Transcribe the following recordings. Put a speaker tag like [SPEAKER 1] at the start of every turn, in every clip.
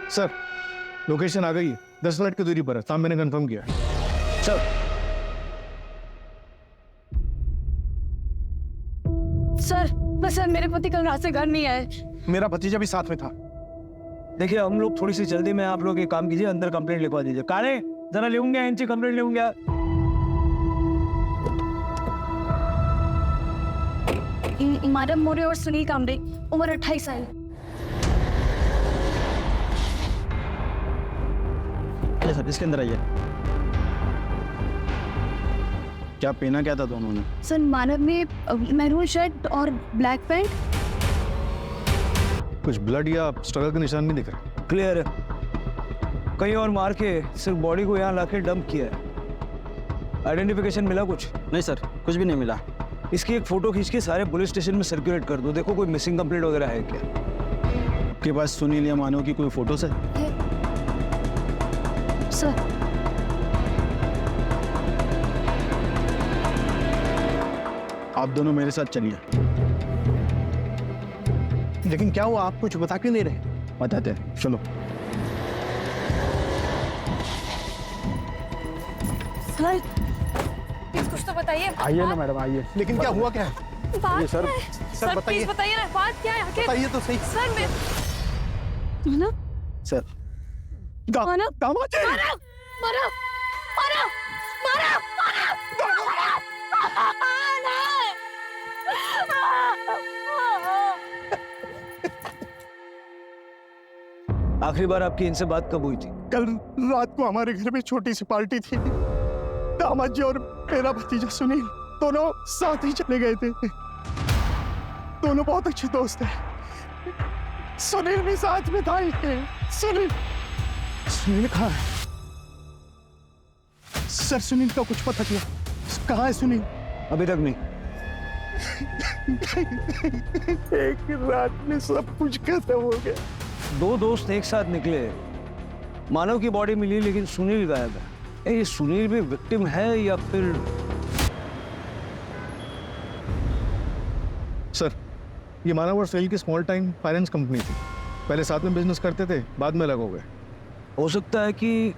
[SPEAKER 1] Sir location आ गई है, 10 minute की दूरी पर है, साहब मैंने कंफर्म किया।
[SPEAKER 2] सर मेरे पति कल रात से घर नहीं आए।
[SPEAKER 1] मेरा भतीजा भी साथ में था।
[SPEAKER 3] देखिए हम लोग थोड़ी सी जल्दी में, आप लोग एक काम कीजिए, अंदर कंप्लेंट लिखवा दीजिए। कारे जरा लेंगे इनसे कंप्लेंट लेंगे।
[SPEAKER 2] मैडम मोरे और सुनील कामरे, उम्र 28 साल।
[SPEAKER 4] सर इसके अंदर आइए। क्या पहना क्या था दोनों ने?
[SPEAKER 2] सर मानव ने मैरून शर्ट और ब्लैक पैंट।
[SPEAKER 1] कुछ ब्लड या स्ट्रगल के निशान नहीं दिख रहे।
[SPEAKER 3] क्लियर है, कहीं और मार के सिर्फ बॉडी को यहाँ लाके डंप किया है। आइडेंटिफिकेशन मिला कुछ?
[SPEAKER 4] नहीं सर, कुछ भी नहीं मिला।
[SPEAKER 3] इसकी एक फोटो खींच के सारे पुलिस स्टेशन में सर्कुलेट कर दो, देखो कोई मिसिंग कंप्लेंट वगैरह है क्या।
[SPEAKER 4] आपके पास सुनील या मानव की कोई फोटोज है?
[SPEAKER 2] सर
[SPEAKER 4] आप दोनों मेरे साथ चलिए।
[SPEAKER 1] लेकिन क्या हुआ, आप कुछ बता क्यों नहीं रहे?
[SPEAKER 4] बताते हैं, चलो।
[SPEAKER 2] सर प्लीज कुछ तो बताइए।
[SPEAKER 4] आइए ना मैडम, आइए।
[SPEAKER 1] लेकिन क्या हुआ, क्या है?
[SPEAKER 2] बात
[SPEAKER 4] सर,
[SPEAKER 2] क्या है?
[SPEAKER 1] सर बताइए।
[SPEAKER 2] प्लीज बताइए ना, बात क्या है आखिर?
[SPEAKER 1] बताइए तो सही।
[SPEAKER 2] सर मैं मानव
[SPEAKER 4] सर
[SPEAKER 2] मानव
[SPEAKER 1] दामाद जी!
[SPEAKER 2] मानव मानव मानव मानव
[SPEAKER 3] आखिरी बार आपकी इनसे बात कब हुई थी?
[SPEAKER 1] कल रात को हमारे घर में छोटी सी पार्टी थी। दामाद जी और मेरा भतीजा सुनील दोनों साथ ही चले गए थे। दोनों बहुत अच्छे दोस्त हैं। सुनील भी साथ में था। सुनील कहाँ है? सर सुनील का कुछ पता चला? कहाँ है सुनील?
[SPEAKER 3] अभी तक नहीं।
[SPEAKER 1] एक रात में सब कुछ खत्म हो गया।
[SPEAKER 3] दो दोस्त एक साथ निकले, मानव की बॉडी मिली लेकिन सुनील गायब है। ये सुनील भी विक्टिम है या फिर?
[SPEAKER 1] सर ये मानव और सुनील की स्मॉल टाइम फाइनेंस कंपनी थी। पहले साथ में बिजनेस करते थे, बाद में अलग हो गए।
[SPEAKER 3] हो सकता है कि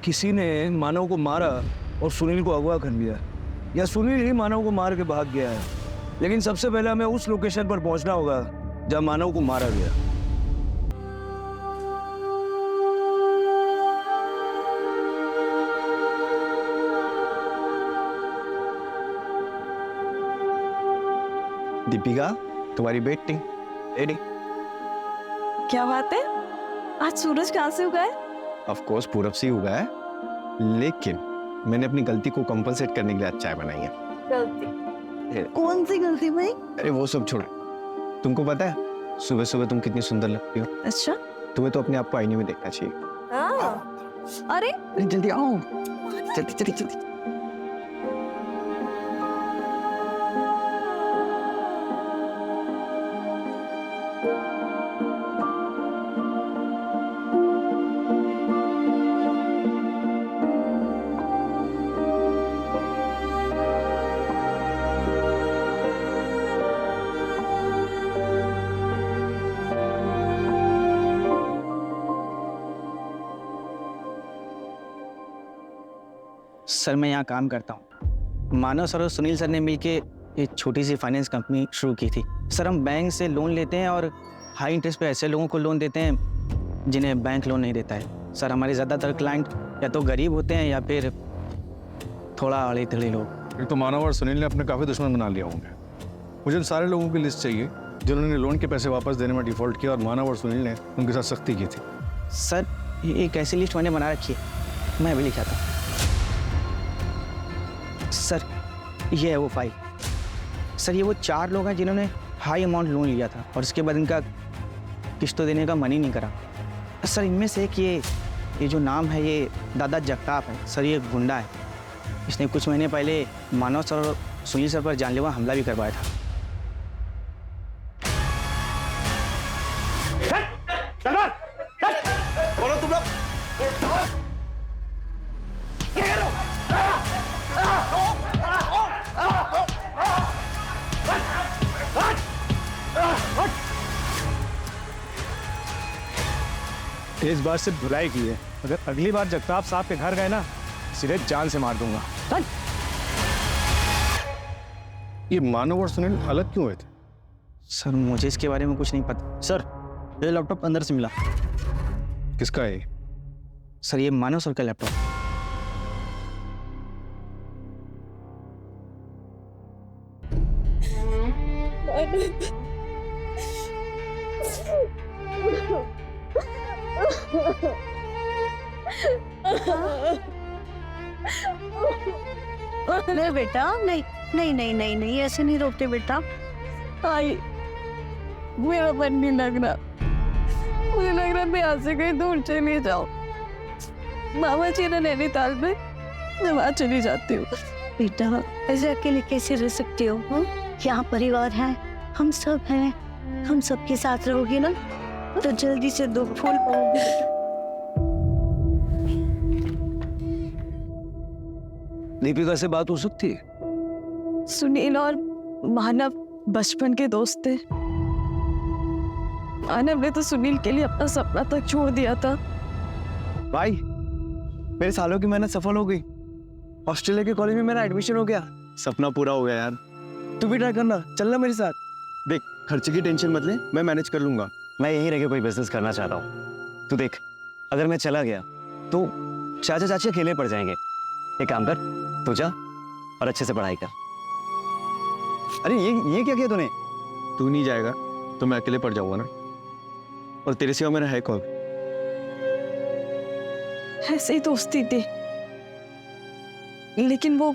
[SPEAKER 3] किसी ने मानव को मारा और सुनील को अगवा कर लिया, या सुनील ही मानव को मार के भाग गया है। लेकिन सबसे पहले हमें उस लोकेशन पर पहुंचना होगा जहां मानव को मारा गया।
[SPEAKER 4] दीपिका, तुम्हारी बेटी रेडी?
[SPEAKER 2] क्या बात है, आज सूरज कहाँ से उगा है?
[SPEAKER 4] ऑफ कोर्स पूरब से ही उगा है, लेकिन मैंने अपनी गलती को कंपनसेट करने के लिए आज चाय बनाई है।
[SPEAKER 2] गलती? कौन सी गलती भाई?
[SPEAKER 4] अरे वो सब छोड़, तुमको पता है सुबह सुबह तुम कितनी सुंदर लगती हो।
[SPEAKER 2] अच्छा
[SPEAKER 4] तुम्हें तो अपने आप को आईने में देखना चाहिए।
[SPEAKER 2] अरे
[SPEAKER 4] अरे जल्दी आओ, जल्दी जल्दी जल्दी।
[SPEAKER 5] सर मैं यहाँ काम करता हूँ। मानव सर और सुनील सर ने मिलके एक छोटी सी फाइनेंस कंपनी शुरू की थी। सर हम बैंक से लोन लेते हैं और हाई इंटरेस्ट पे ऐसे लोगों को लोन देते हैं जिन्हें बैंक लोन नहीं देता है। सर हमारे ज़्यादातर क्लाइंट या तो गरीब होते हैं या फिर थोड़ा अड़े थड़े लोग।
[SPEAKER 1] एक तो मानव और सुनील ने अपने काफी दुश्मन बना लिया होंगे। मुझे उन सारे लोगों की लिस्ट चाहिए जिन्होंने लोन के पैसे वापस देने में डिफॉल्ट किया और मानव और सुनील ने उनके साथ सख्ती की थी।
[SPEAKER 5] सर ये एक ऐसी लिस्ट मैंने बना रखी है, मैं अभी लिखाता हूँ। सर ये है वो फाइल। सर ये वो 4 लोग हैं जिन्होंने हाई अमाउंट लोन लिया था और उसके बाद इनका किस्तों देने का मन ही नहीं करा। सर इनमें से एक ये जो नाम है ये दादा जगताप है। सर ये गुंडा है, इसने कुछ महीने पहले मानव सर और सुनील सर पर जानलेवा हमला भी करवाया था।
[SPEAKER 3] बोलो तुम लोग।
[SPEAKER 6] इस बार सिर्फ धुलाई की है, अगर अगली बार जगताप साहब के घर गए ना सीधे जान से मार दूंगा। चल।
[SPEAKER 4] ये मानव और सुनील अलग क्यों हुए थे?
[SPEAKER 5] सर मुझे इसके बारे में कुछ नहीं पता। सर ये लैपटॉप अंदर से मिला।
[SPEAKER 4] किसका है?
[SPEAKER 5] सर ये मानव सर का लैपटॉप।
[SPEAKER 2] नहीं बेटा, नहीं नहीं नहीं नहीं नहीं, ऐसे नहीं रोते बेटा। आई, मेरा मन नहीं लग रहा, मुझे लग रहा मैं यहाँ से कहीं दूर चली जाऊँ। मामा जी ने नैनीताल में, मैं वहाँ चली जाती हूँ। बेटा ऐसे अकेले कैसे रह सकते हो? यहाँ परिवार है, हम सब हैं, हम सबके साथ रहोगे ना तो जल्दी से दो फूल पाओगे।
[SPEAKER 3] दीपिका से बात हो सकती है?
[SPEAKER 2] सुनील और मानव बचपन के दोस्त थे। मानव ने तो सुनील के लिए अपना सपना तक छोड़ दिया था।
[SPEAKER 3] भाई मेरे सालों की मेहनत सफल हो गई, ऑस्ट्रेलिया के कॉलेज में मेरा एडमिशन हो गया।
[SPEAKER 4] सपना पूरा हो गया यार।
[SPEAKER 3] तू भी ट्राई करना, चलना मेरे साथ।
[SPEAKER 4] देख खर्चे की टेंशन मत ले, मैं मैनेज कर लूंगा।
[SPEAKER 7] मैं यहीं रह के कोई बिजनेस करना चाहता हूँ। तू देख, अगर मैं चला गया तो चाचा चाची अकेले पड़ जाएंगे। एक काम कर, तू जा और अच्छे से पढ़ाई कर। अरे ये क्या किया तूने?
[SPEAKER 4] तू नहीं जाएगा तो मैं अकेले पड़ जाऊंगा ना, और तेरे सिवा मेरा है कौन?
[SPEAKER 2] ऐसे ही दोस्ती थी, लेकिन वो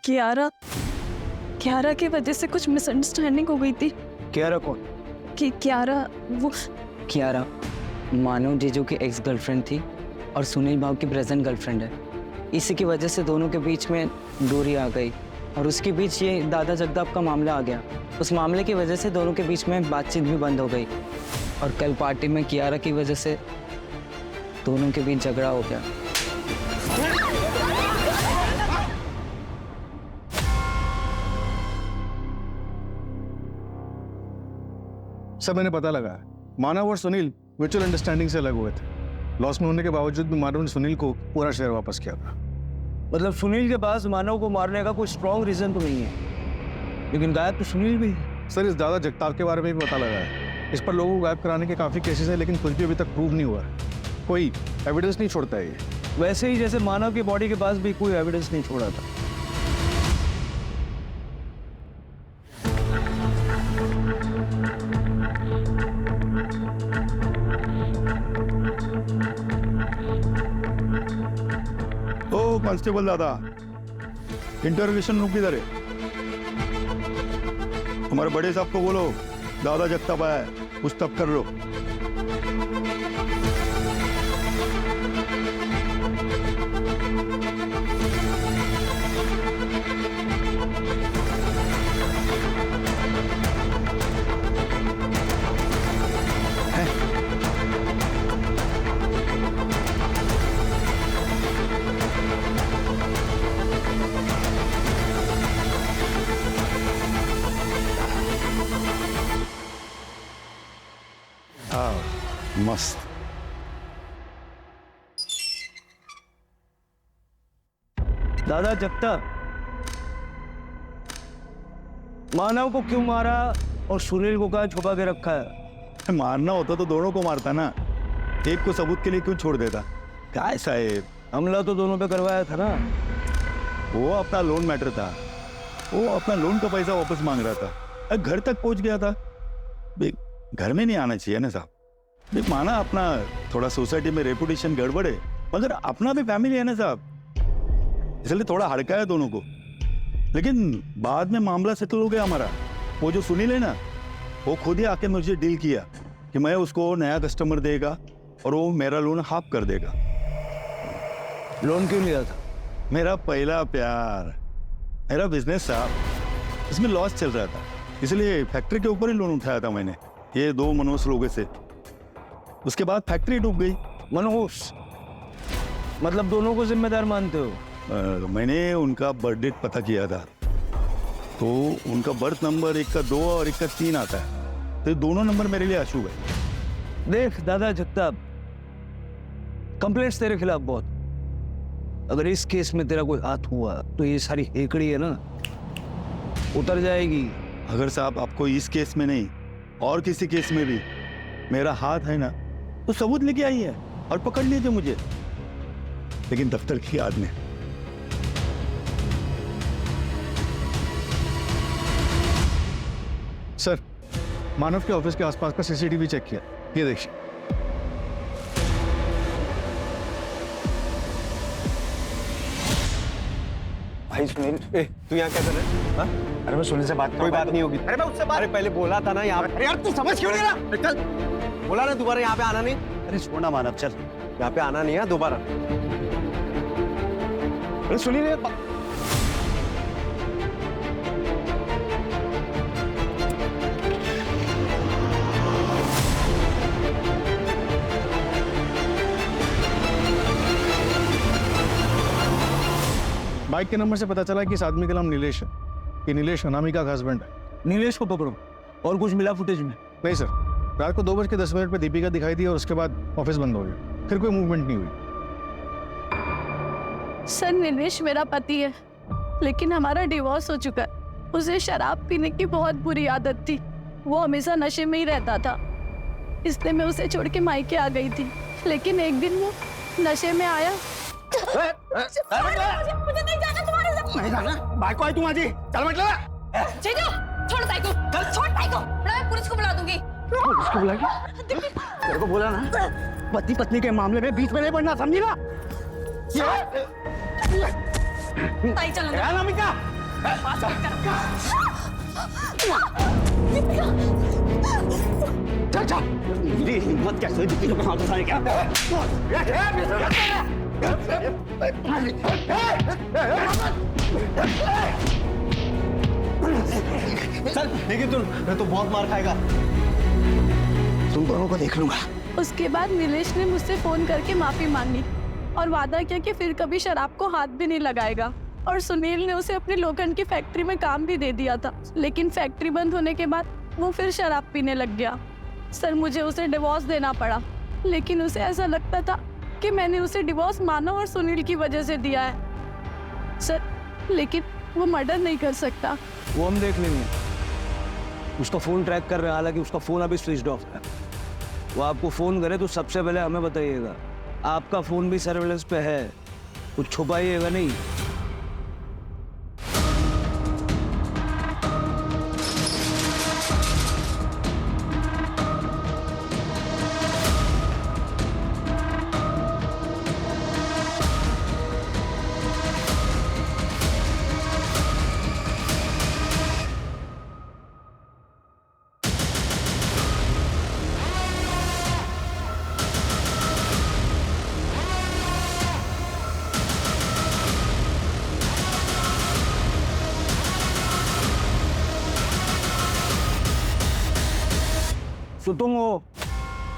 [SPEAKER 2] कियारा की वजह से कुछ मिसअंडरस्टैंडिंग हो गई थी।
[SPEAKER 3] कियारा कौन?
[SPEAKER 2] कि कियारा वो
[SPEAKER 8] कियारा मानव जीजू की एक्स गर्लफ्रेंड थी और सुनील भाव की प्रेजेंट गर्लफ्रेंड है। इसी की वजह से दोनों के बीच में दूरी आ गई और उसके बीच ये दादा जगताप का मामला आ गया। उस मामले की वजह से दोनों के बीच में बातचीत भी बंद हो गई और कल पार्टी में कियारा की वजह से दोनों के बीच झगड़ा हो गया।
[SPEAKER 9] सब मैंने पता लगा, मानव और सुनील म्यूचुअल अंडरस्टैंडिंग से अलग हुए थे। लॉस में होने के बावजूद भी मानव ने सुनील को पूरा शेयर वापस किया था।
[SPEAKER 3] मतलब सुनील के पास मानव को मारने का कोई स्ट्रॉन्ग रीजन तो नहीं है, लेकिन गायब तो सुनील भी है।
[SPEAKER 9] सर इस दादा जगताप के बारे में भी पता लगा है। इस पर लोगों को गायब कराने के काफी केसेस हैं, लेकिन कुछ भी अभी तक प्रूव नहीं हुआ है। कोई एविडेंस नहीं छोड़ता है ये।
[SPEAKER 3] वैसे ही जैसे मानव की बॉडी के पास भी कोई एविडेंस नहीं छोड़ा था।
[SPEAKER 1] ओ कांस्टेबल दादा, इंटरोगेशन रूम किधर है? हमारे बड़े साहब को बोलो दादा जगताप आया है, पूछताछ कर लो। मस्त।
[SPEAKER 3] दादा जगताप, मानव को क्यों मारा और सुनील को कहाँ छुपा के रखा है?
[SPEAKER 1] मारना होता तो दोनों को मारता ना, एक को सबूत के लिए क्यों छोड़ देता? क्या साहेब,
[SPEAKER 3] हमला तो दोनों पे करवाया था ना।
[SPEAKER 1] वो अपना लोन मैटर था, वो अपना लोन का पैसा वापस मांग रहा था, घर तक पहुंच गया था। घर में नहीं आना चाहिए ना साहब। माना अपना थोड़ा सोसाइटी में रेपुटेशन गड़बड़ है, मगर अपना भी फैमिली है ना साहब, इसलिए थोड़ा हड़का है दोनों को। लेकिन बाद में मामला सेटल हो गया हमारा। वो जो सुनील है ना, वो खुद ही आके मुझे डील किया कि मैं उसको नया कस्टमर देगा और वो मेरा लोन हाफ कर देगा।
[SPEAKER 3] लोन क्यों लिया था?
[SPEAKER 1] मेरा पहला प्यार, मेरा बिजनेस था, इसमें लॉस चल रहा था, इसलिए फैक्ट्री के ऊपर ही लोन उठाया था मैंने, ये 2 मनोज लोगों से। उसके बाद फैक्ट्री डूब गई।
[SPEAKER 3] मनोज मतलब दोनों को जिम्मेदार मानते हो?
[SPEAKER 1] मैंने उनका बर्थ डेट पता किया था, तो उनका बर्थ नंबर एक का 2 और एक का 3 आता है, तो दोनों नंबर मेरे लिए अशुभ है।
[SPEAKER 3] देख दादा जगताप, कंप्लेंट्स तेरे खिलाफ बहुत। अगर इस केस में तेरा कोई हाथ हुआ तो ये सारी हेकड़ी है ना उतर जाएगी।
[SPEAKER 10] अगर साहब आपको इस केस में नहीं और किसी केस में भी मेरा हाथ है ना तो सबूत लेके आई है और पकड़ लीजिए मुझे, लेकिन दफ्तर की याद में।
[SPEAKER 9] सर, मानव के ऑफिस के आसपास का सीसीटीवी चेक किया, ये देखिए।
[SPEAKER 4] भाई सुनील, तू यहाँ क्या कर रहा है? हाँ? अरे मैं सुनील से बात कोई बात नहीं होगी। अरे मैं उससे बात, अरे पहले बोला था ना यहाँ पे। अरे यार तू समझ क्यों नहीं रहा? चल, बोला ना दोबारा यहाँ पे आना नहीं। अरे छोड़ना मानव, चल यहाँ पे आना नहीं है दोबारा। अरे सुनील,
[SPEAKER 9] बाइक के नंबर से पता चला कि इस आदमी का नाम नीलेश है। ये नीलेश अनामिका का हस्बैंड है।
[SPEAKER 3] नीलेश को पकड़ो। और कुछ मिला फुटेज में?
[SPEAKER 9] नहीं सर, रात को 2:10 पे दीपिका दिखाई दी और उसके बाद ऑफिस बंद हो गया, फिर कोई मूवमेंट नहीं हुई।
[SPEAKER 2] सर नीलेश मेरा पति है, लेकिन हमारा डिवोर्स हो चुका है। उसे शराब पीने की बहुत बुरी आदत थी, वो हमेशा नशे में ही रहता था, इसलिए मैं उसे छोड़ के मायके आ गई थी। लेकिन एक दिन वो नशे में आया।
[SPEAKER 11] मुझे नहीं जाना तुम्हारे साथ।
[SPEAKER 10] नहीं जाना, बाइक को आई तुम आज ही। चल मत लगा।
[SPEAKER 11] जीजू, छोड़ बाइक को, छोड़ बाइक को। मैं पुलिस को बुला दूंगी।
[SPEAKER 10] पुलिस को बुलाएगी? तेरे को बोला ना, पति पत्नी के मामले में बीच में नहीं पड़ना, समझी ना?
[SPEAKER 11] ताई चलो।
[SPEAKER 10] अनामिका, चल चल। मेरी हिम्मत कैसे हुई दीपिका को हाथ उठाने क्या?
[SPEAKER 4] चल, लेकिन तू बहुत मार खाएगा।
[SPEAKER 10] तुम दोनों को देख लूंगा।
[SPEAKER 2] उसके बाद नीलेश ने मुझसे फोन करके माफी मांगी और वादा किया कि फिर कभी शराब को हाथ भी नहीं लगाएगा। और सुनील ने उसे अपनी लोखंड की फैक्ट्री में काम भी दे दिया था, लेकिन फैक्ट्री बंद होने के बाद वो फिर शराब पीने लग गया। सर मुझे उसे डिवोर्स देना पड़ा, लेकिन उसे ऐसा लगता था कि मैंने उसे डिवोर्स मानव और सुनील की वजह से दिया है। सर लेकिन वो मर्डर नहीं कर सकता।
[SPEAKER 3] वो हम देख लेंगे। उसका फोन ट्रैक कर रहे हैं, हालांकि उसका फोन अभी स्विच ऑफ है। वो आपको फोन करे तो सबसे पहले हमें बताइएगा। आपका फोन भी सर्वेलेंस पे है, कुछ छुपाइएगा नहीं। तो तुम हो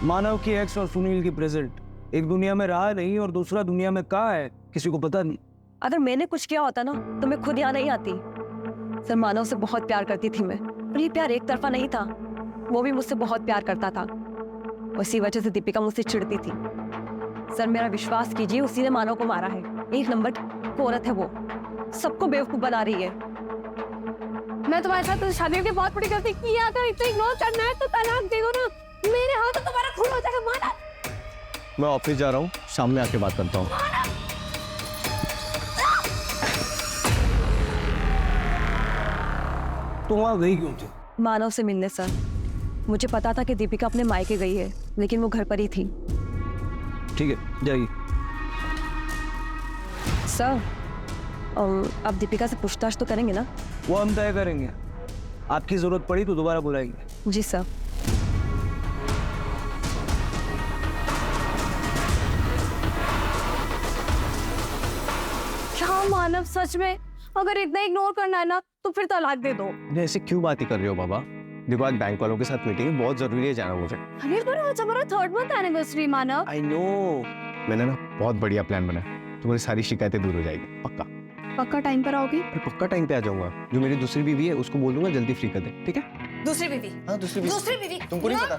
[SPEAKER 3] मानव की एक्स और सुनील की प्रेजेंट। एक दुनिया में रहा नहीं और दूसरा दुनिया में कहाँ है, किसी को पता नहीं।
[SPEAKER 12] अगर मैंने कुछ किया होता ना तो मैं खुद यहाँ नहीं आती। सर मानव से बहुत प्यार करती थी मैं, और ये प्यार एक तरफा नहीं था, वो भी मुझसे बहुत प्यार करता था। उसी वजह से दीपिका मुझसे चिढ़ती थी। सर मेरा विश्वास कीजिए, उसी ने मानव को मारा है। एक नंबर की औरत है वो, सबको बेवकूफ बना रही है।
[SPEAKER 11] मैं तुम्हारे साथ शादी की बहुत बड़ी गलती की है। अगर इतना इग्नोर करना है तो तलाक दे दो ना, मेरे हाथ तो तुम्हारा खून हो जाएगा। माना,
[SPEAKER 4] मैं ऑफिस जा रहा हूँ, शाम में आके बात करता हूँ।
[SPEAKER 3] तुम वहां गई क्यों थी?
[SPEAKER 12] मानव से मिलने सर। मुझे पता था कि दीपिका अपने मायके गई है, लेकिन वो घर पर ही थी।
[SPEAKER 3] ठीक है, जाइए।
[SPEAKER 12] सर अब दीपिका से पूछताछ तो करेंगे ना?
[SPEAKER 3] वो हम तय करेंगे। आपकी जरूरत पड़ी तो दोबारा बुलाएंगे।
[SPEAKER 12] जी सर।
[SPEAKER 11] क्या मानव सच में अगर इतना इग्नोर करना है ना तो फिर तलाक दे दो।
[SPEAKER 4] ऐसे क्यों बातें कर रहे हो बाबा? देखो आज बैंक वालों के साथ मीटिंग है, बहुत जरूरी है जाना मुझे।
[SPEAKER 11] अरे पर आज हमारा 3rd month anniversary Manav.
[SPEAKER 4] I know, मैंने ना बहुत बढ़िया प्लान बनाया, तुम्हारी सारी शिकायतें दूर हो जाएगी। पक्का
[SPEAKER 11] पक्का टाइम पर आओगी?
[SPEAKER 4] पक्का टाइम पे आ जाऊंगा। जो मेरी दूसरी बीवी है उसको बोलूंगा जल्दी फ्री कर दे, ठीक है?
[SPEAKER 11] दूसरी बीवी?
[SPEAKER 4] हाँ दूसरी बीवी।
[SPEAKER 11] दूसरी बीवी
[SPEAKER 4] तुमको नहीं पता?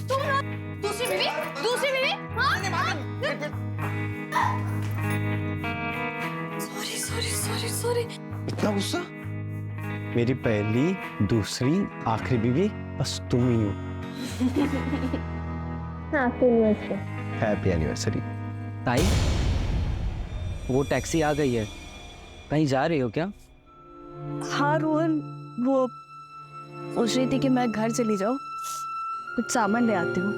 [SPEAKER 11] तुम दूसरी बीवी? दूसरी बीवी?
[SPEAKER 4] क्या गुस्सा? मेरी पहली, दूसरी, आखिरी बीवी बस तुम ही हो। Happy anniversary.
[SPEAKER 8] ताई, वो टैक्सी आ गई है, कहीं जा रही हो क्या?
[SPEAKER 2] हाँ रोहन, वो सोच रही थी कि मैं घर चली जाऊँ, कुछ सामान ले आती हूँ,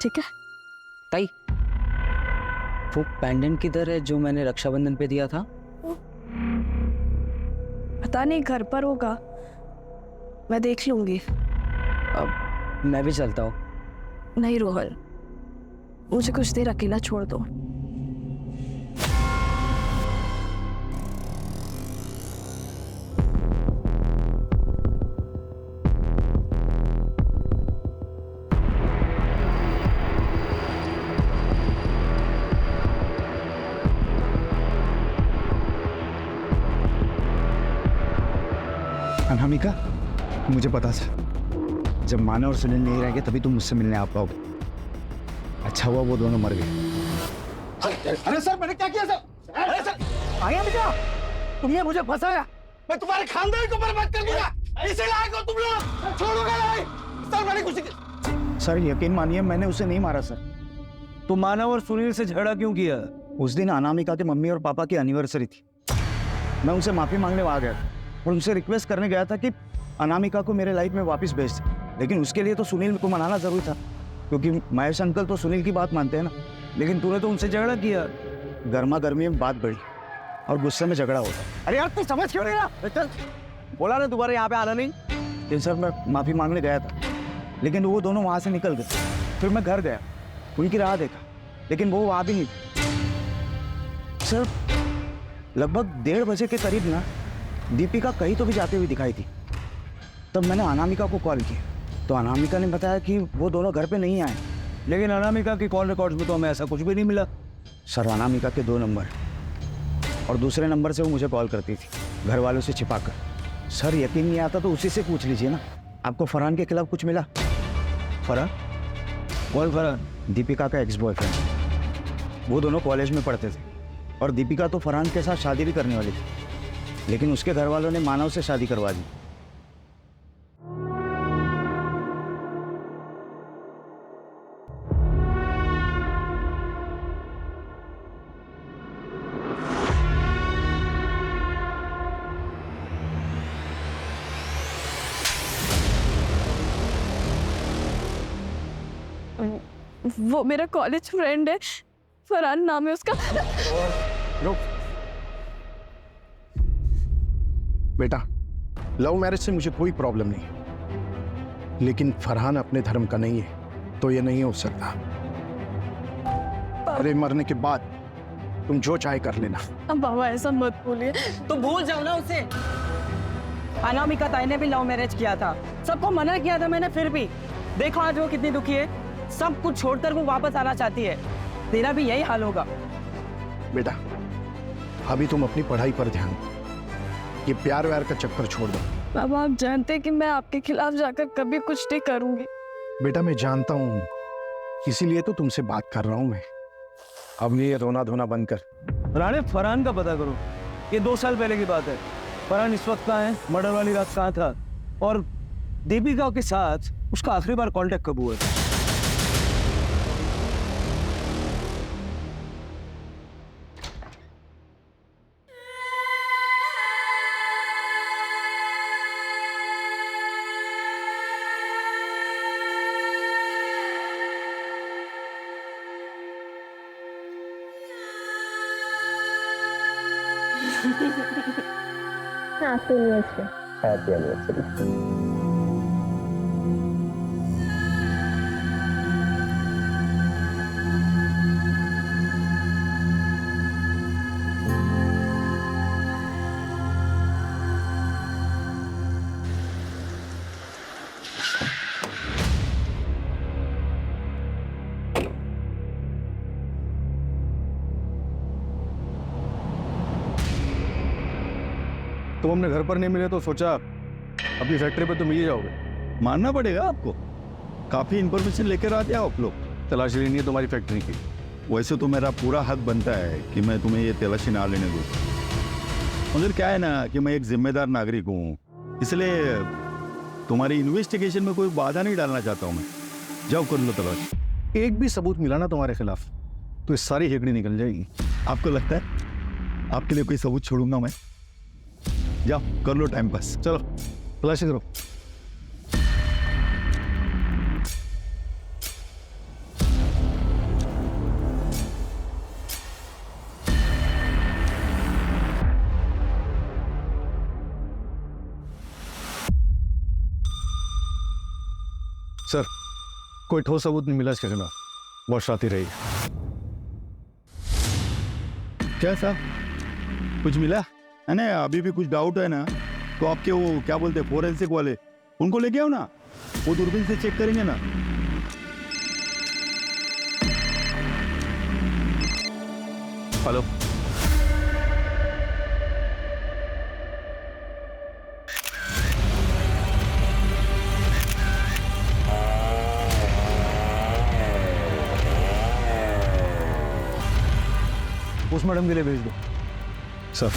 [SPEAKER 2] ठीक है?
[SPEAKER 8] ताई, वो पेंडेंट किधर है जो मैंने रक्षाबंधन पे दिया था?
[SPEAKER 2] पता नहीं, घर पर होगा, मैं देख लूंगी।
[SPEAKER 8] अब मैं भी चलता हूँ।
[SPEAKER 2] नहीं रोहन, मुझे कुछ देर अकेला छोड़ दो।
[SPEAKER 9] अनामिका, मुझे पता था जब मानव और सुनील नहीं रहेंगे तभी तुम मुझसे मिलने आ पाओगे। अच्छा हुआ वो दोनों मर गए।
[SPEAKER 1] अरे सर, मैंने क्या किया सर? अरे सर, आया बेटा, तुमने मुझे फंसाया, मैं तुम्हारे खानदान को बर्बाद कर दूंगा। इसे लायक हो तुम लोग, छोड़ोगे नहीं। सर मैंने कुछ
[SPEAKER 9] सर यकीन मानिए मैंने उसे नहीं मारा सर।
[SPEAKER 3] तो मानव और सुनील से झगड़ा क्यों किया?
[SPEAKER 9] उस दिन अनामिका के मम्मी और पापा की एनिवर्सरी थी। मैं उनसे माफी मांगने आ गया और उनसे रिक्वेस्ट करने गया था कि अनामिका को मेरे लाइफ में वापस भेज दे, लेकिन उसके लिए तो सुनील को मनाना जरूरी था, क्योंकि महेश अंकल तो सुनील की बात मानते हैं ना।
[SPEAKER 3] लेकिन तूने तो उनसे झगड़ा किया।
[SPEAKER 9] गर्मा गर्मी में बात बढ़ी और गुस्से में झगड़ा होता।
[SPEAKER 1] अरे यार, तू समझ क्यों नहीं रहा? चल,
[SPEAKER 4] बोला ना दोबारा यहाँ पे आना नहीं।
[SPEAKER 9] लेकिन सर मैं माफी मांगने गया था, लेकिन वो दोनों वहां से निकल गए। फिर मैं घर गया, उनकी राह देखा, लेकिन वो वहां भी नहीं थे। सर लगभग 1:30 बजे के करीब ना दीपिका कहीं तो भी जाते हुए दिखाई थी। तब मैंने अनामिका को कॉल किया तो अनामिका ने बताया कि वो दोनों घर पे नहीं आए।
[SPEAKER 3] लेकिन अनामिका की कॉल रिकॉर्ड्स में तो हमें ऐसा कुछ भी नहीं मिला।
[SPEAKER 9] सर अनामिका के 2 नंबर और दूसरे नंबर से वो मुझे कॉल करती थी, घर वालों से छिपाकर। सर यकीन नहीं आता तो उसी से पूछ लीजिए ना। आपको फरहान के खिलाफ कुछ मिला?
[SPEAKER 3] फरहान? कौन फरहान?
[SPEAKER 9] दीपिका का एक्स बॉयफ्रेंड। वो दोनों कॉलेज में पढ़ते थे और दीपिका तो फरहान के साथ शादी भी करने वाली थी, लेकिन उसके घर वालों ने मानव से शादी करवा दी।
[SPEAKER 2] वो मेरा कॉलेज फ्रेंड है, फरहान नाम है उसका।
[SPEAKER 1] रुक बेटा, लव मैरिज से मुझे कोई प्रॉब्लम नहीं, लेकिन फरहान अपने धर्म का नहीं है तो ये नहीं हो सकता। अरे मरने के बाद तुम जो चाहे कर लेना।
[SPEAKER 2] अब बाबा ऐसा मत बोलिए।
[SPEAKER 8] तो भूल जाओ ना उसे। अनामिका ताई ने भी लव मैरिज किया था, सबको मना किया था मैंने, फिर भी देखो आज वो कितनी दुखी है। सब कुछ छोड़कर वो वापस आना चाहती है। तेरा भी यही हाल होगा।
[SPEAKER 1] बेटा अभी तुम अपनी पढ़ाई पर ध्यान दो, ये प्यार व्यार का चक्कर छोड़ दो।
[SPEAKER 2] बाबा आप जानते हैं कि मैं आपके खिलाफ जाकर कभी कुछ नहीं करूंगी।
[SPEAKER 1] बेटा मैं जानता हूँ, इसीलिए तो तुमसे बात कर रहा हूँ मैं। अब ये रोना धोना बंद कर।
[SPEAKER 3] राणे, फरहान का पता करो। ये 2 साल पहले की बात है। फरहान इस वक्त कहाँ है? मर्डर वाली रात कहाँ था? और दीपिका के साथ उसका आखिरी बार कांटेक्ट कब हुआ?
[SPEAKER 4] Happy anniversary.
[SPEAKER 9] तुम अपने घर पर नहीं मिले तो सोचा अपनी फैक्ट्री पे तो मिल ही जाओगे।
[SPEAKER 10] मानना पड़ेगा आपको, काफी इंफॉर्मेशन लेकर आते हो आप लोग।
[SPEAKER 9] तलाशी लेनी है तुम्हारी फैक्ट्री की।
[SPEAKER 10] वैसे तो मेरा पूरा हक बनता है कि मैं तुम्हें ये तलाशी ना लेने दूँ, मगर क्या है ना कि मैं एक जिम्मेदार नागरिक हूँ, इसलिए तुम्हारी इन्वेस्टिगेशन में कोई बाधा नहीं डालना चाहता हूँ मैं। जाओ कर लो तलाश।
[SPEAKER 6] एक भी सबूत मिला ना तुम्हारे खिलाफ तो ये सारी हेकड़ी निकल जाएगी।
[SPEAKER 10] आपको लगता है आपके लिए कोई सबूत छोड़ूंगा मैं? जाओ कर लो टाइम पास।
[SPEAKER 6] चलो तलाशी करो। सर, कोई ठोस सबूत नहीं मिला इसके खिलाफ। बहुत शाती रही।
[SPEAKER 10] क्या साहब कुछ मिला है ना? अभी भी कुछ डाउट है ना तो आपके वो क्या बोलते हैं फोरेंसिक वाले, उनको लेके आओ ना, वो दूरबीन से चेक करेंगे ना।
[SPEAKER 6] हेलो, पोस्टमार्टम के लिए भेज दो। सर,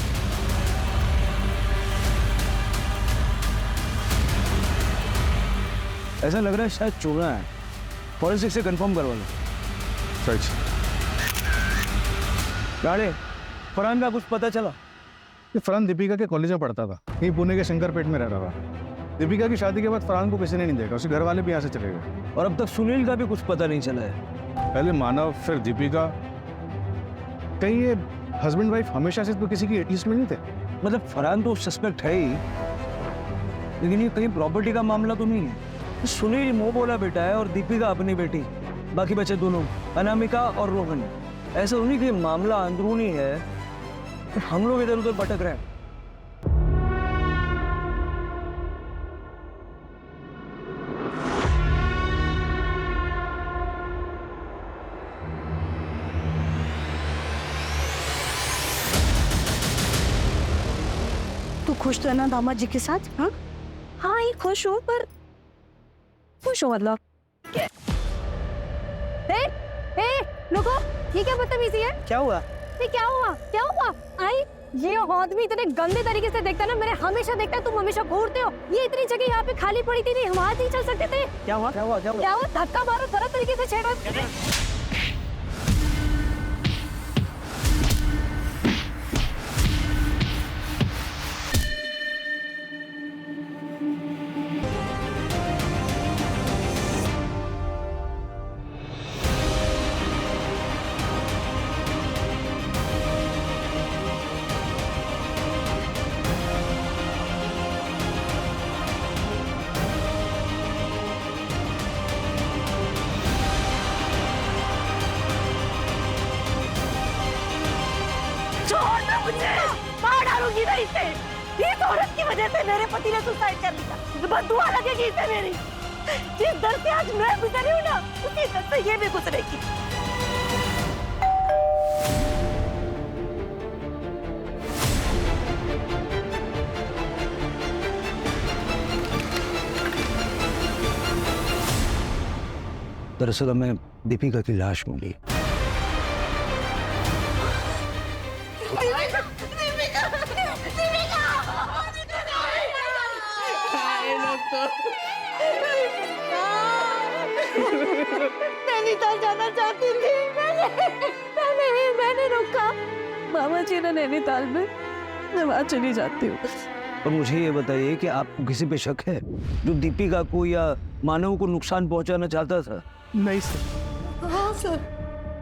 [SPEAKER 3] ऐसा लग रहा है शायद चोरा है। फॉरेंसिक से कंफर्म करवा लो।
[SPEAKER 6] सच
[SPEAKER 3] गाड़े फरहान का कुछ पता चला?
[SPEAKER 6] ये फरहान दीपिका के कॉलेज में पढ़ता था, यही पुणे के शंकरपेट में रह रहा था। दीपिका की शादी के बाद फरहान को किसी ने नहीं देखा, उसके घर वाले भी यहाँ से चले गए।
[SPEAKER 3] और अब तक सुनील का भी कुछ पता नहीं चला है।
[SPEAKER 6] पहले मानव फिर दीपिका। कहीं ये हस्बैंड वाइफ हमेशा से तो किसी की एटलीस्ट में नहीं थे?
[SPEAKER 3] मतलब फरहान तो सस्पेक्ट है ही, लेकिन ये कहीं प्रॉपर्टी का मामला तो नहीं है। सुनील मोह बोला बेटा है और दीपिका अपनी बेटी, बाकी बचे दोनों अनामिका और रोहन। ऐसा उन्हीं के मामला अंदरूनी है, हम लोग इधर उधर भटक रहे हैं।
[SPEAKER 2] तू खुश तो है ना दामाद जी के साथ? हाँ हाँ, ये खुश हो, पर खुश हो मतलब
[SPEAKER 11] रुको, ये क्या बदतमीजी है?
[SPEAKER 5] क्या हुआ?
[SPEAKER 11] ये क्या हुआ? क्या हुआ? आई ये आदमी इतने गंदे तरीके से देखता है ना, मेरे हमेशा देखता है, तुम हमेशा घूरते हो। ये इतनी जगह यहाँ पे खाली पड़ी थी, नहीं हम आज नहीं चल सकते थे?
[SPEAKER 5] क्या हुआ? क्या हुआ? क्या हुआ?
[SPEAKER 11] क्या हुआ? धक्का मारो, तरह तरीके से छेड़ो। मार डालूंगी मैं इसे। इस औरत की वजह से मेरे पति ने सुसाइड कर लिया। बददुआ लगेगी इसे मेरी। जिस दर से आज मैं गुजरी हूँ ना, उसी दर से ये भी गुजरेगी।
[SPEAKER 3] दरअसल हमें दीपिका की लाश मिली।
[SPEAKER 2] नैनीताल जाना चाहती थी मैंने रोका। मामा जी ने नैनीताल में, मैं वहाँ चली जाती हूँ।
[SPEAKER 3] और मुझे ये बताइए कि आपको किसी पे शक है जो दीपिका को या मानव को नुकसान पहुंचाना चाहता था?
[SPEAKER 1] नहीं सर।
[SPEAKER 2] हाँ सर,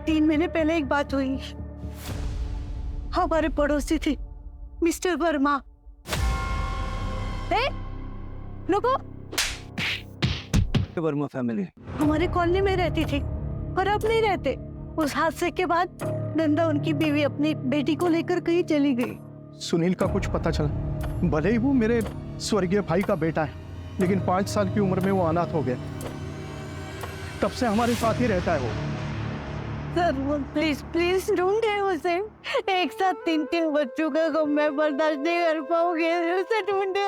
[SPEAKER 2] 3 महीने पहले एक बात हुई। हमारे पड़ोसी थे मिस्टर वर्मा।
[SPEAKER 11] रुको,
[SPEAKER 3] वर्मा फैमिली
[SPEAKER 2] हमारे कॉलोनी में रहती थी और अब नहीं रहते। उस हादसे के बाद नंदा उनकी बीवी अपनी बेटी को लेकर कहीं चली गई।
[SPEAKER 1] सुनील का कुछ पता चला? भले ही वो मेरे स्वर्गीय भाई का बेटा है, लेकिन 5 साल की उम्र में वो अनाथ हो गया। तब से हमारे साथ ही रहता है वो।
[SPEAKER 2] सर प्लीज प्लीज ढूंढे उसे। एक साथ 3 बच्चों का गम मैं बर्दाश्त नहीं कर पाऊंगी, उसे ढूंढे।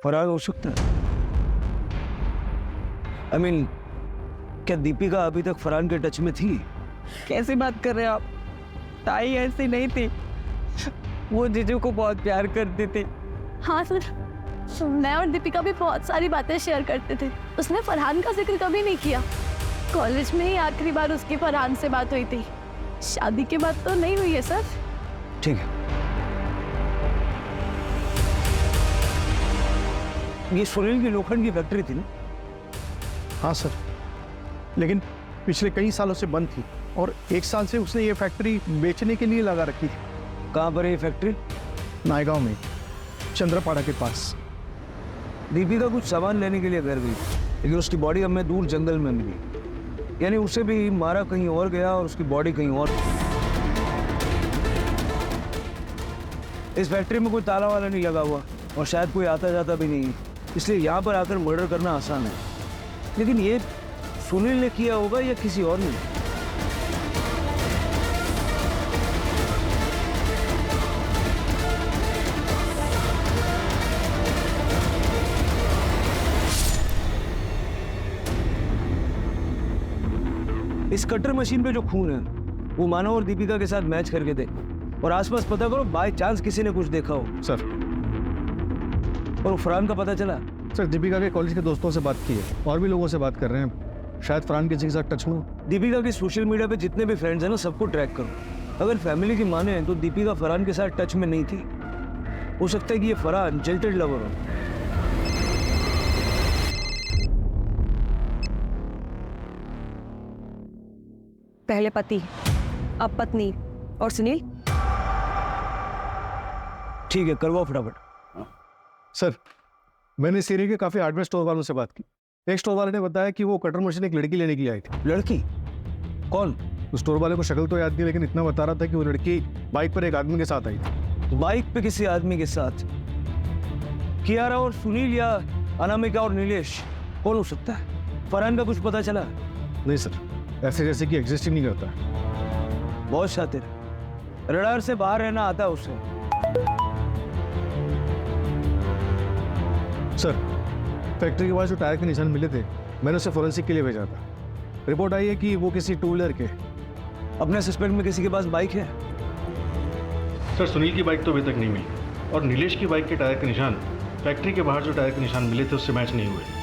[SPEAKER 3] फरार हो सकता है। I mean, क्या दीपिका अभी तक फरहान के टच में थी?
[SPEAKER 2] कैसी बात कर रहे हैं आप?
[SPEAKER 8] ताई ऐसी नहीं थी, वो जीजू को बहुत प्यार करती थी।
[SPEAKER 11] हाँ सर, मैं और दीपिका भी बहुत सारी बातें शेयर करते थे। उसने फरहान का जिक्र कभी नहीं किया। कॉलेज में ही आखिरी बार उसकी फरहान से बात हुई थी। शादी के बाद तो नहीं हुई है सर।
[SPEAKER 3] ठीक है, ये सुनील की लोखंड की फैक्ट्री थी ना?
[SPEAKER 1] हाँ सर, लेकिन पिछले कई सालों से बंद थी और 1 साल से उसने ये फैक्ट्री बेचने के लिए लगा रखी थी।
[SPEAKER 3] कहाँ पर है ये फैक्ट्री?
[SPEAKER 1] नायगांव में, चंद्रपाड़ा के पास।
[SPEAKER 3] दीपिका कुछ सामान लेने के लिए घर गई, लेकिन उसकी बॉडी हमें दूर जंगल में मिली। यानी उसे भी मारा कहीं और गया और उसकी बॉडी कहीं और। इस फैक्ट्री में कोई ताला वाला नहीं लगा हुआ और शायद कोई आता जाता भी नहीं, इसलिए यहाँ पर आकर मर्डर करना आसान है। लेकिन ये सुनील ने किया होगा या किसी और ने? इस कटर मशीन पे जो खून है वो मानव और दीपिका के साथ मैच करके दे और आसपास पता करो, बाय चांस किसी ने कुछ देखा हो।
[SPEAKER 6] सर,
[SPEAKER 3] और फरहान का पता चला?
[SPEAKER 6] सर दीपिका के कॉलेज के दोस्तों से बात की है और भी लोगों से बात कर रहे हैं, शायद फरहान किसी के साथ टच में हो।
[SPEAKER 3] दीपिका के सोशल मीडिया पे जितने भी फ्रेंड्स हैं ना, सबको ट्रैक करो। अगर फैमिली की माने तो दीपिका फरहान के साथ टच में नहीं थी। हो सकता है कि ये फरहान जिल्टेड लवर हो।
[SPEAKER 12] पहले पति, अब पत्नी और सुनील।
[SPEAKER 3] ठीक है, करवाओ फटाफट।
[SPEAKER 6] सर, मैंने इस एरिया के काफी हार्डवेयर स्टोर वालों से बात की। एक स्टोर वाले ने बताया कि वो कटर मशीन एक लड़की लेने के लिए आई थी।
[SPEAKER 3] लड़की? कौन?
[SPEAKER 6] उस स्टोर वाले को शक्ल तो याद नहीं, लेकिन इतना बता रहा था कि वो लड़की बाइक पर एक आदमी के साथ आई थी।
[SPEAKER 3] बाइक पे किसी आदमी के साथ? कियारा और सुनील या अनामिका और नीलेश? कौन हो सकता है? फरहान का कुछ पता चला?
[SPEAKER 6] नहीं सर, ऐसे जैसे कि एग्जिस्ट ही नहीं करता।
[SPEAKER 3] बहुत शातिर, रडार से बाहर रहना आता है उसे।
[SPEAKER 6] सर, फैक्ट्री के पास जो टायर के निशान मिले थे, मैंने उसे फोरेंसिक के लिए भेजा था। रिपोर्ट आई है कि वो किसी टू व्हीलर के।
[SPEAKER 3] अपने सस्पेक्ट में किसी के पास बाइक है?
[SPEAKER 6] सर, सुनील की बाइक तो अभी तक नहीं मिली और नीलेश की बाइक के टायर के निशान फैक्ट्री के बाहर जो टायर के निशान मिले थे उससे मैच नहीं हुए।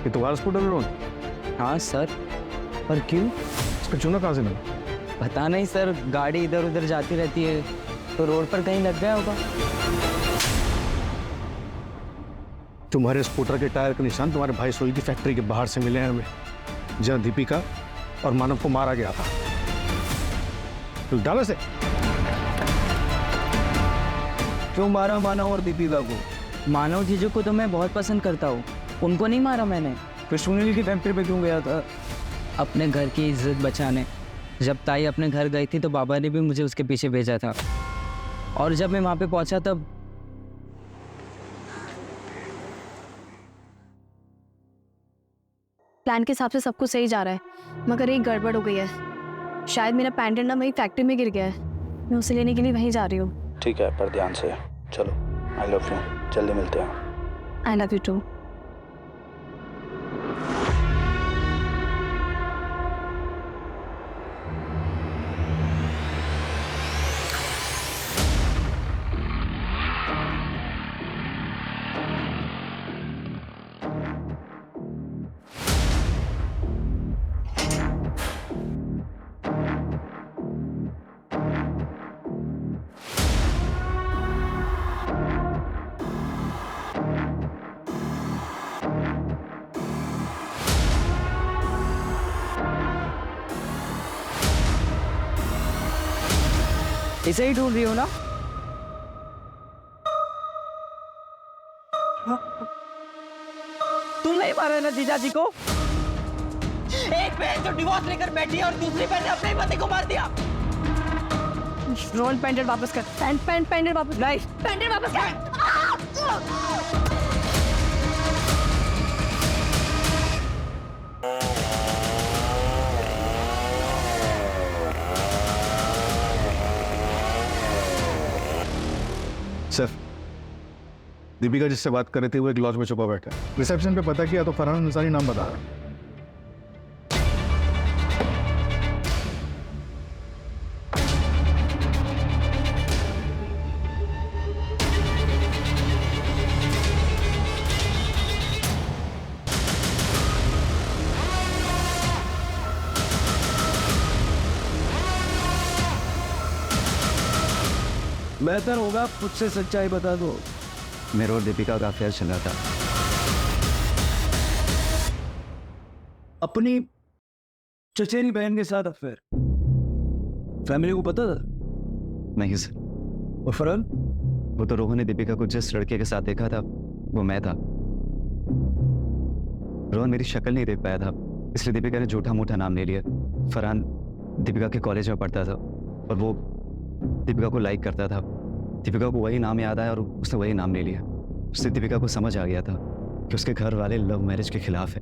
[SPEAKER 6] ये तुम्हारा स्कूटर लोन?
[SPEAKER 8] हाँ सर। पर क्यों?
[SPEAKER 6] इसका चूना कहाँ से मिला?
[SPEAKER 8] पता नहीं सर, गाड़ी इधर उधर जाती रहती है तो रोड पर कहीं लग गया होगा।
[SPEAKER 6] तुम्हारे स्कूटर के टायर के निशान तुम्हारे भाई सोई की फैक्ट्री के बाहर से मिले हैं हमें, जहाँ दीपिका और मानव को मारा गया था। तो डालो से।
[SPEAKER 3] क्यों मारा मानव और दीपिका को?
[SPEAKER 8] मानव जीजू को तो मैं बहुत पसंद करता हूँ, उनको नहीं मारा मैंने।
[SPEAKER 3] फिर सुनील की फैक्ट्री पे क्यों गया था?
[SPEAKER 8] अपने घर की इज्जत बचाने। जब ताई अपने घर गई थी तो बाबा ने भी मुझे उसके पीछे भेजा था, और जब मैं वहाँ पे पहुँचा तब
[SPEAKER 11] प्लान के हिसाब से सब कुछ सही जा रहा है, मगर एक गड़बड़ हो गई है। शायद मेरा पैंडेंट ना वही फैक्ट्री में गिर गया है। मैं उसे लेने के लिए वहीं जा रही हूँ।
[SPEAKER 13] ठीक है, पर ध्यान से चलो। आई लव यू, जल्दी मिलते हैं।
[SPEAKER 11] I love you too.
[SPEAKER 8] इसे ही ढूंढ रही हो ना? तुम नहीं मारे ना जीजा जी को? एक बहन जो डिवोर्स लेकर बैठी है और दूसरी बहन ने अपने पति को मार दिया।
[SPEAKER 11] रोहन पैंडेड वापस कर। पैंडेड वापस नहीं, पैंडेड वापस कर।
[SPEAKER 6] सर, दीपिका जिससे बात कर रहे थे वो एक लॉज में छुपा बैठा है। रिसेप्शन पे पता किया तो फरहान अंसारी नाम बता रहा है।
[SPEAKER 3] बेहतर होगा खुद से सच्चाई बता दो।
[SPEAKER 7] मेरे और दीपिका का अफेयर चल रहा था।
[SPEAKER 3] अपनी चचेरी बहन के साथ अफेयर? फैमिली को पता था?
[SPEAKER 7] नहीं सर।
[SPEAKER 3] और फरहान?
[SPEAKER 7] वो तो रोहन ने दीपिका को जिस लड़के के साथ देखा था वो मैं था। रोहन मेरी शक्ल नहीं देख पाया था, इसलिए दीपिका ने झूठा मूठा नाम ले लिया। फरहान दीपिका के कॉलेज में पढ़ता था और वो दीपिका को लाइक करता था। दीपिका को वही नाम याद आया और उसने वही नाम ले लिया। उससे दीपिका को समझ आ गया था कि उसके घर वाले लव मैरिज के खिलाफ है,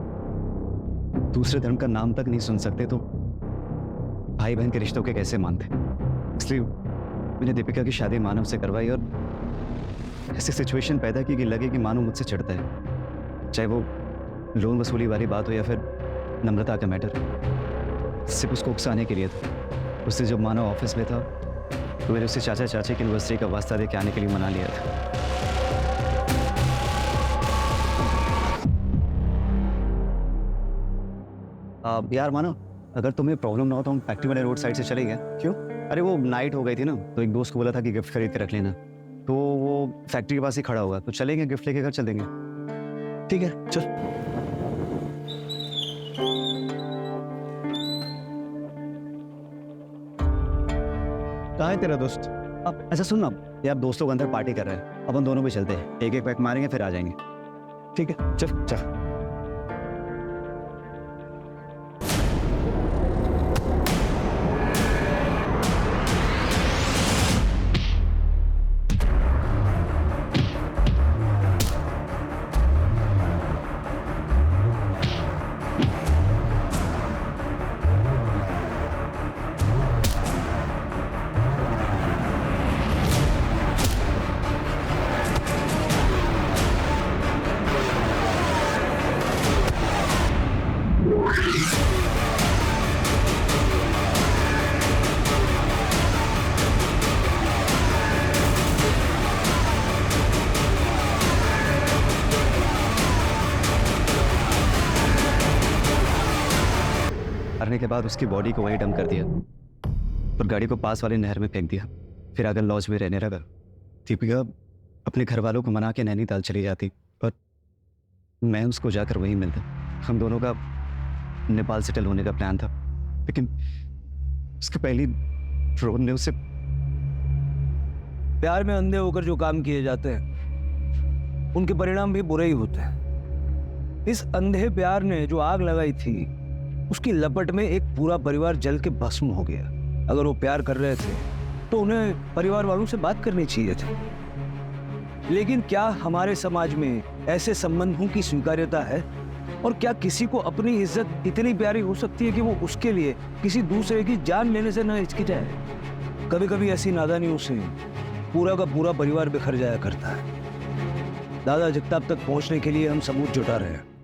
[SPEAKER 7] दूसरे धर्म का नाम तक नहीं सुन सकते तो भाई बहन के रिश्तों के कैसे मानते। इसलिए मैंने दीपिका की शादी मानव से करवाई और ऐसी सिचुएशन पैदा की कि लगे कि मानव मुझसे चिढ़ता है, चाहे वो लोन वसूली वाली बात हो या फिर नम्रता का मैटर। सिर्फ उसको उकसाने के लिए था। उससे जब मानव ऑफिस में था तो मैंने उससे चाचा चाची की एनिवर्सरी का वास्ता दे के आने के लिए मना लिया था। यार मानो, अगर तुम्हें प्रॉब्लम ना हो तो हम फैक्ट्री वाले रोड साइड से चले गए। क्यों? अरे वो नाइट हो गई थी ना, तो एक दोस्त को बोला था कि गिफ्ट खरीद के रख लेना, तो वो फैक्ट्री के पास ही खड़ा होगा, तो चलेंगे गिफ्ट लेके घर चल देंगे। ठीक है चल।
[SPEAKER 6] कहाँ है तेरा दोस्त?
[SPEAKER 7] अब अच्छा सुन ना यार, दोस्तों के अंदर पार्टी कर रहे हैं, अपन दोनों भी चलते हैं, एक एक पैक मारेंगे फिर आ जाएंगे।
[SPEAKER 6] ठीक है चल चल।
[SPEAKER 7] मरने के बाद उसकी बॉडी को वहीं डंप कर दिया और गाड़ी को पास वाले नहर में फेंक दिया, फिर आकर लॉज में रहने लगा। दीपिका अपने घर वालों को मना के नैनीताल चली जाती और मैं उसको जाकर वहीं मिलता। हम दोनों का नेपाल सेटल होने का प्लान था, लेकिन उसके पहली रोहन ने उसे
[SPEAKER 3] प्यार में अंधे होकर जो काम किए जाते हैं उनके परिणाम भी बुरे ही होते हैं। इस अंधे प्यार ने जो आग लगाई थी उसकी लपट में एक पूरा परिवार जल के भस्म हो गया। अगर वो प्यार कर रहे थे तो उन्हें परिवार वालों से बात करनी चाहिए थी, लेकिन क्या हमारे समाज में ऐसे संबंधों की स्वीकार्यता है? और क्या किसी को अपनी इज्जत इतनी प्यारी हो सकती है कि वो उसके लिए किसी दूसरे की जान लेने से न हिचकिचाए? कभी कभी ऐसी नादानियों से पूरा का पूरा परिवार बिखर जाया करता है। दादा जगताप तक पहुंचने के लिए हम सबूत जुटा रहे हैं।